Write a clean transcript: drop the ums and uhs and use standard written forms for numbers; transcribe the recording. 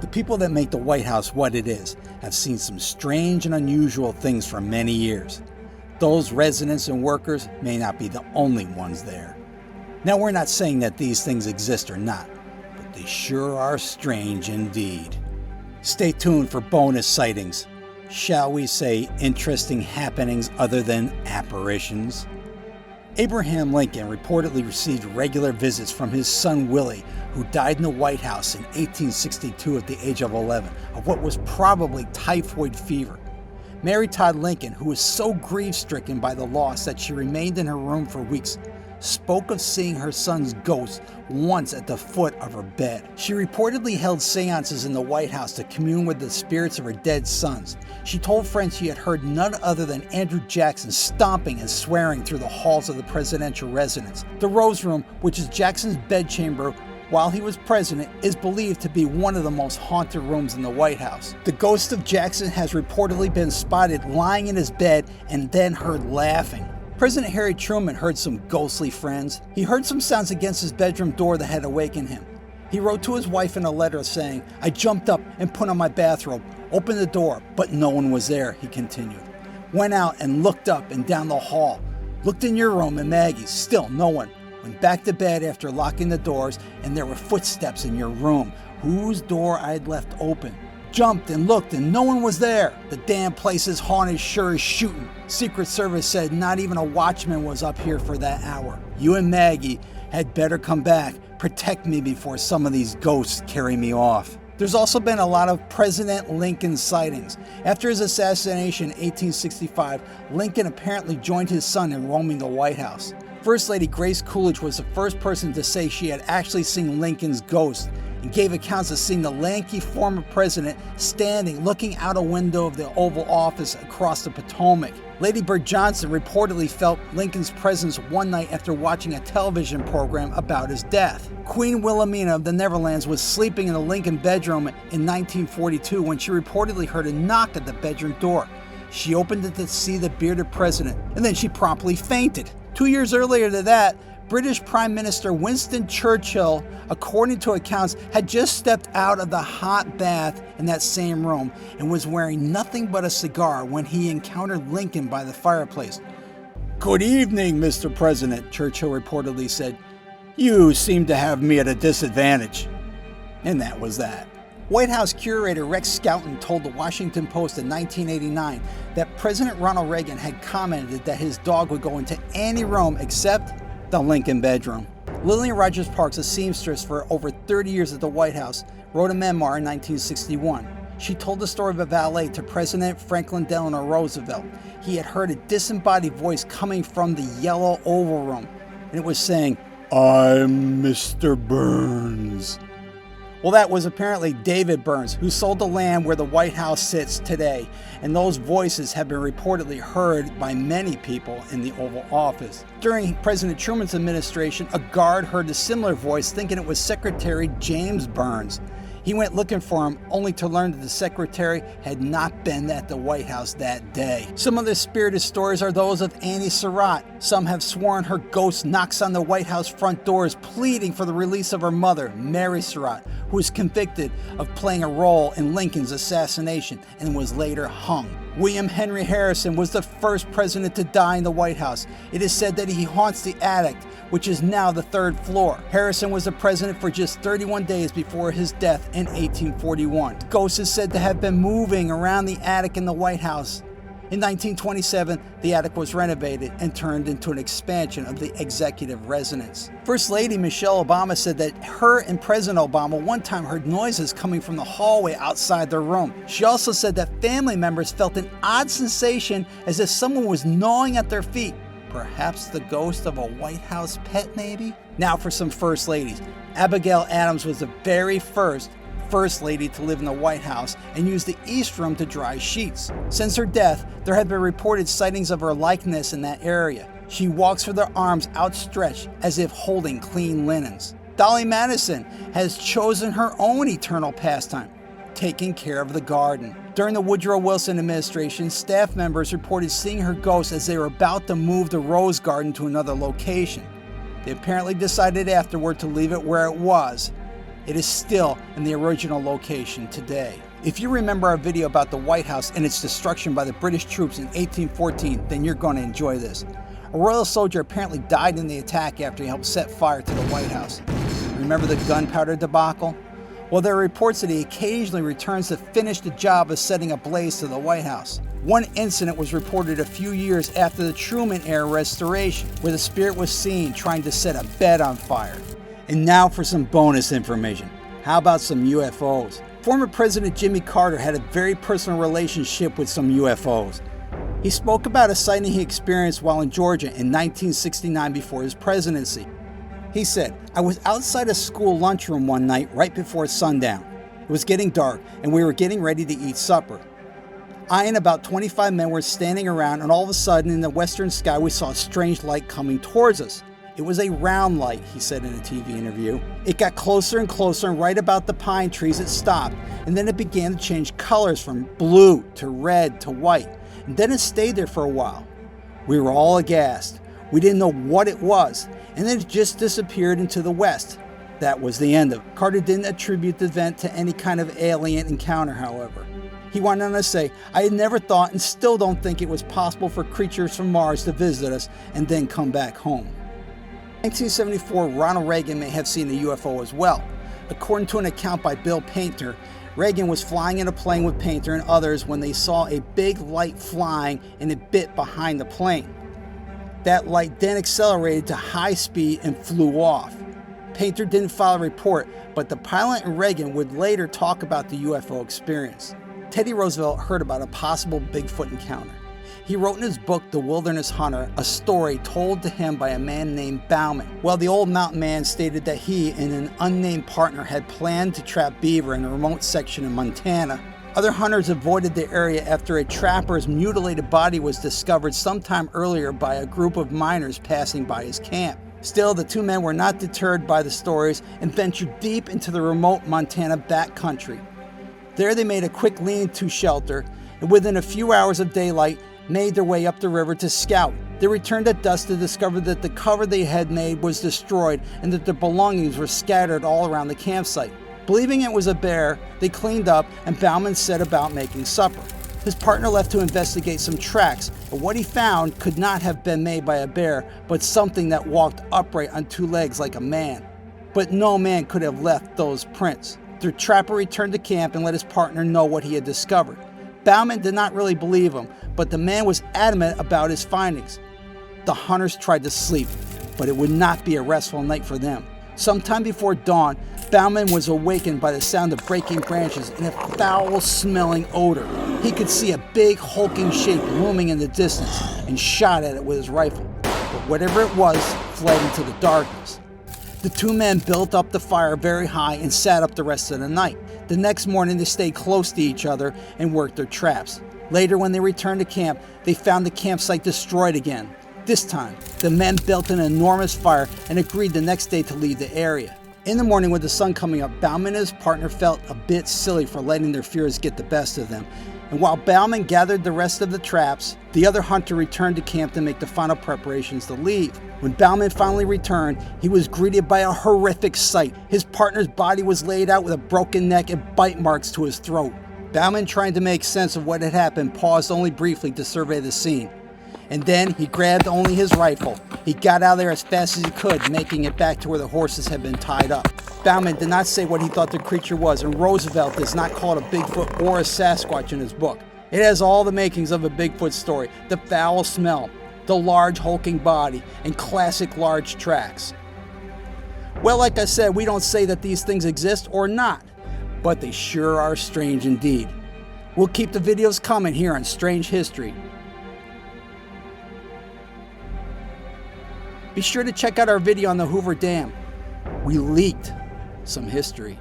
The people that make the White House what it is have seen some strange and unusual things for many years. Those residents and workers may not be the only ones there. Now, we're not saying that these things exist or not, but they sure are strange indeed. Stay tuned for bonus sightings. Shall we say interesting happenings other than apparitions? Abraham Lincoln reportedly received regular visits from his son Willie, who died in the White House in 1862 at the age of 11 of what was probably typhoid fever. Mary Todd Lincoln, who was so grief-stricken by the loss that she remained in her room for weeks, spoke of seeing her son's ghost once at the foot of her bed. She reportedly held seances in the White House to commune with the spirits of her dead sons. She told friends she had heard none other than Andrew Jackson stomping and swearing through the halls of the presidential residence. The Rose Room, which is Jackson's bedchamber while he was president, is believed to be one of the most haunted rooms in the White House. The ghost of Jackson has reportedly been spotted lying in his bed and then heard laughing. President Harry Truman heard some ghostly friends. He heard some sounds against his bedroom door that had awakened him. He wrote to his wife in a letter saying, "I jumped up and put on my bathrobe, opened the door, but no one was there," he continued. "Went out and looked up and down the hall. Looked in your room and Maggie's, still no one. Went back to bed after locking the doors and there were footsteps in your room, whose door I'd left open. Jumped and looked and no one was there. The damn place is haunted sure as shooting. Secret Service said not even a watchman was up here for that hour. You and Maggie had better come back. Protect me before some of these ghosts carry me off." There's also been a lot of President Lincoln sightings. After his assassination in 1865, Lincoln apparently joined his son in roaming the White House. First Lady Grace Coolidge was the first person to say she had actually seen Lincoln's ghost, and gave accounts of seeing the lanky former president standing looking out a window of the Oval Office across the Potomac. Lady Bird Johnson reportedly felt Lincoln's presence one night after watching a television program about his death. Queen Wilhelmina of the Netherlands was sleeping in the Lincoln bedroom in 1942 when she reportedly heard a knock at the bedroom door. She opened it to see the bearded president, and then she promptly fainted. 2 years earlier to that, British Prime Minister Winston Churchill, according to accounts, had just stepped out of the hot bath in that same room and was wearing nothing but a cigar when he encountered Lincoln by the fireplace. "Good evening, Mr. President," Churchill reportedly said. "You seem to have me at a disadvantage." And that was that. White House curator Rex Scouten told the Washington Post in 1989 that President Ronald Reagan had commented that his dog would go into any room except the Lincoln bedroom. Lillian Rogers Parks, a seamstress for over 30 years at the White House, wrote a memoir in 1961. She told the story of a valet to President Franklin Delano Roosevelt. He had heard a disembodied voice coming from the yellow Oval Room, and it was saying, "I'm Mr. Burns." Well, that was apparently David Burns, who sold the land where the White House sits today, and those voices have been reportedly heard by many people in the Oval Office. During President Truman's administration, a guard heard a similar voice thinking it was Secretary James Burns. He went looking for him, only to learn that the secretary had not been at the White House that day. Some of the spirited stories are those of Annie Surratt. Some have sworn her ghost knocks on the White House front doors, pleading for the release of her mother, Mary Surratt, who was convicted of playing a role in Lincoln's assassination and was later hung. William Henry Harrison was the first president to die in the White House. It is said that he haunts the attic, which is now the third floor. Harrison was the president for just 31 days before his death in 1841. The ghost is said to have been moving around the attic in the White House. In 1927, the attic was renovated and turned into an expansion of the executive residence. First Lady Michelle Obama said that her and President Obama one time heard noises coming from the hallway outside their room. She also said that family members felt an odd sensation as if someone was gnawing at their feet. Perhaps the ghost of a White House pet, maybe? Now for some First Ladies. Abigail Adams was the very first First Lady to live in the White House and use the East Room to dry sheets. Since her death, there have been reported sightings of her likeness in that area. She walks with her arms outstretched as if holding clean linens. Dolly Madison has chosen her own eternal pastime, taking care of the garden. During the Woodrow Wilson administration, staff members reported seeing her ghost as they were about to move the Rose Garden to another location. They apparently decided afterward to leave it where it was, It is still in the original location today. If you remember our video about the White House and its destruction by the British troops in 1814, then you're going to enjoy this. A royal soldier apparently died in the attack after he helped set fire to the White House. Remember the gunpowder debacle? Well, there are reports that he occasionally returns to finish the job of setting a blaze to the White House. One incident was reported a few years after the Truman-era restoration, where the spirit was seen trying to set a bed on fire. And now for some bonus information. How about some UFOs? Former President Jimmy Carter had a very personal relationship with some UFOs. He spoke about a sighting he experienced while in Georgia in 1969 before his presidency. He said, "I was outside a school lunchroom one night right before sundown. It was getting dark and we were getting ready to eat supper. I and about 25 men were standing around, and all of a sudden in the western sky we saw a strange light coming towards us. It was a round light," he said in a TV interview. "It got closer and closer, and right about the pine trees it stopped, and then it began to change colors from blue to red to white, and then it stayed there for a while. We were all aghast. We didn't know what it was, and then it just disappeared into the west. That was the end of it." Carter didn't attribute the event to any kind of alien encounter, however. He went on to say, "I had never thought and still don't think it was possible for creatures from Mars to visit us and then come back home." In 1974, Ronald Reagan may have seen a UFO as well. According to an account by Bill Painter, Reagan was flying in a plane with Painter and others when they saw a big light flying and it bit behind the plane. That light then accelerated to high speed and flew off. Painter didn't file a report, but the pilot and Reagan would later talk about the UFO experience. Teddy Roosevelt heard about a possible Bigfoot encounter. He wrote in his book, The Wilderness Hunter, a story told to him by a man named Bauman. Well, the old mountain man stated that he and an unnamed partner had planned to trap beaver in a remote section of Montana. Other hunters avoided the area after a trapper's mutilated body was discovered sometime earlier by a group of miners passing by his camp. Still, the two men were not deterred by the stories and ventured deep into the remote Montana backcountry. There they made a quick lean-to shelter, and within a few hours of daylight, made their way up the river to scout. They returned at dusk to discover that the cover they had made was destroyed and that their belongings were scattered all around the campsite. Believing it was a bear, they cleaned up and Bauman set about making supper. His partner left to investigate some tracks, but what he found could not have been made by a bear, but something that walked upright on two legs like a man. But no man could have left those prints. The trapper returned to camp and let his partner know what he had discovered. Bauman did not really believe him, but the man was adamant about his findings. The hunters tried to sleep, but it would not be a restful night for them. Sometime before dawn, Bauman was awakened by the sound of breaking branches and a foul-smelling odor. He could see a big hulking shape looming in the distance and shot at it with his rifle, but whatever it was fled into the darkness. The two men built up the fire very high and sat up the rest of the night. The next morning they stayed close to each other and worked their traps. Later, when they returned to camp, they found the campsite destroyed again. This time, the men built an enormous fire and agreed the next day to leave the area. In the morning with the sun coming up, Bauman and his partner felt a bit silly for letting their fears get the best of them. And while Bauman gathered the rest of the traps, the other hunter returned to camp to make the final preparations to leave. When Bauman finally returned, he was greeted by a horrific sight. His partner's body was laid out with a broken neck and bite marks to his throat. Bauman, trying to make sense of what had happened, paused only briefly to survey the scene. And then he grabbed only his rifle. He got out of there as fast as he could, making it back to where the horses had been tied up. Bauman did not say what he thought the creature was, and Roosevelt does not call it a Bigfoot or a Sasquatch in his book. It has all the makings of a Bigfoot story: the foul smell, the large hulking body, and classic large tracks. Well, like I said, we don't say that these things exist or not, but they sure are strange indeed. We'll keep the videos coming here on Strange History. Be sure to check out our video on the Hoover Dam. We leaked some history.